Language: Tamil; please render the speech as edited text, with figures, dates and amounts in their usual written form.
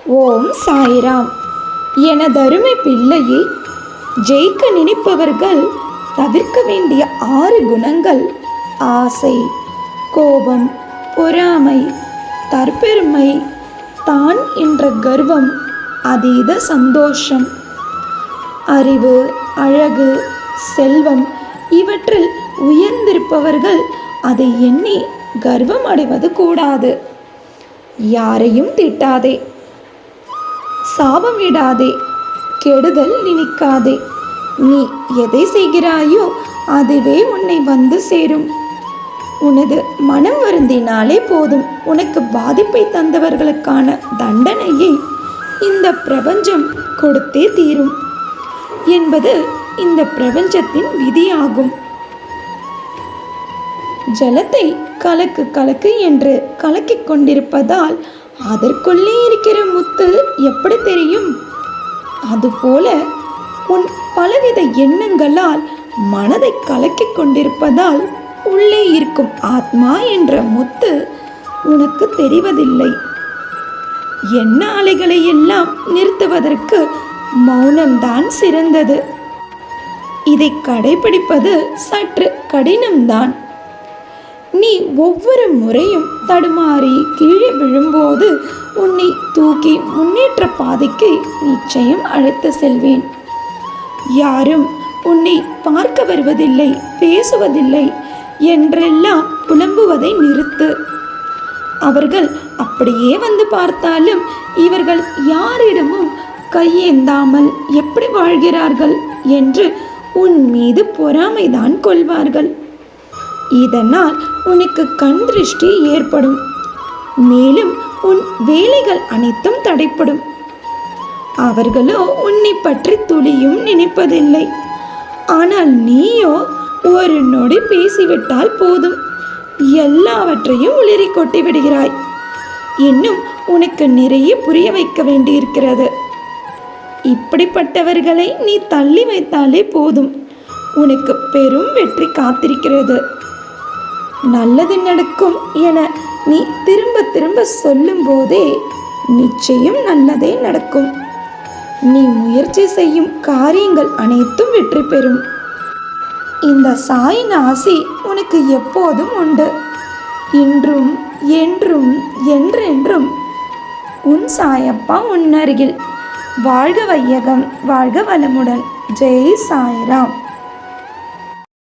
ஓம் சாய்ராம். எனதருமை பிள்ளையே, ஜெயிக்க நினைப்பவர்கள் தவிர்க்க வேண்டிய 6 குணங்கள்: ஆசை, கோபம், பொறாமை, தற்பெருமை, தான் என்ற கர்வம், அதீத சந்தோஷம். அறிவு, அழகு, செல்வம் இவற்றில் உயர்ந்திருப்பவர்கள் அதை எண்ணி கர்வம் அடைவது கூடாது. யாரையும் திட்டாதே, சாபமிடாதே, கெடுதல் நினைக்காதே. நீ எதை செய்கிறாயோ அதுவே உன்னை வந்து சேரும். உனது மனம் வருந்தினாலே போதும். உனக்கு பாதிப்பை தந்தவர்களுக்கான தண்டனையை இந்த பிரபஞ்சம் கொடுத்தே தீரும் என்பது இந்த பிரபஞ்சத்தின் விதியாகும். ஜலத்தை கலக்கு கலக்கு என்று கலக்கிக் கொண்டிருப்பதால் அதற்குள்ளே இருக்கிற முத்து எப்படி தெரியும்? அதுபோல உன் பலவித எண்ணங்களால் மனதை கலக்கிக் கொண்டிருப்பதால் உள்ளே இருக்கும் ஆத்மா என்ற முத்து உனக்கு தெரிவதில்லை. எண்ண அலைகளை எல்லாம் நிறுத்துவதற்கு மௌனம்தான் சிறந்தது. இதை கடைபிடிப்பது சற்று கடினம்தான். நீ ஒவ்வொரு முறையும் தடுமாறி கீழே விழும்போது உன்னை தூக்கி முன்னேற்ற பாதைக்கு நிச்சயம் அழைத்து செல்வேன். யாரும் உன்னை பார்க்க வருவதில்லை, பேசுவதில்லை என்றெல்லாம் புலம்புவதை நிறுத்து. அவர்கள் அப்படியே வந்து பார்த்தாலும் இவர்கள் யாரிடமும் கையேந்தாமல் எப்படி வாழ்கிறார்கள் என்று உன் மீது பொறாமைதான் கொள்வார்கள். இதனால் உனக்கு கண் திருஷ்டி ஏற்படும். மேலும் உன் வேலைகள் அனைத்தும் தடைப்படும். அவர்களோ உன்னை பற்றி துளியும் நினைப்பதில்லை. ஆனால் நீயோ ஒரு நொடி பேசிவிட்டால் போதும், எல்லாவற்றையும் உளறி கொட்டி விடுகிறாய். இன்னும் உனக்கு நிறைய புரிய வைக்க வேண்டியிருக்கிறது. இப்படிப்பட்டவர்களை நீ தள்ளி வைத்தாலே போதும், உனக்கு பெரும் வெற்றி காத்திருக்கிறது. நல்லது நடக்கும் என நீ திரும்ப திரும்ப சொல்லும் போதே நிச்சயம் நல்லதே நடக்கும். நீ முயற்சி செய்யும் காரியங்கள் அனைத்தும் வெற்றி பெறும். இந்த சாயின் ஆசி உனக்கு எப்போதும் உண்டு. இன்றும் என்றும் என்றென்றும் உன் சாயப்பா உன் அருகில். வாழ்க வையகம், வாழ்க வளமுடன். ஜெய் சாய்ராம்.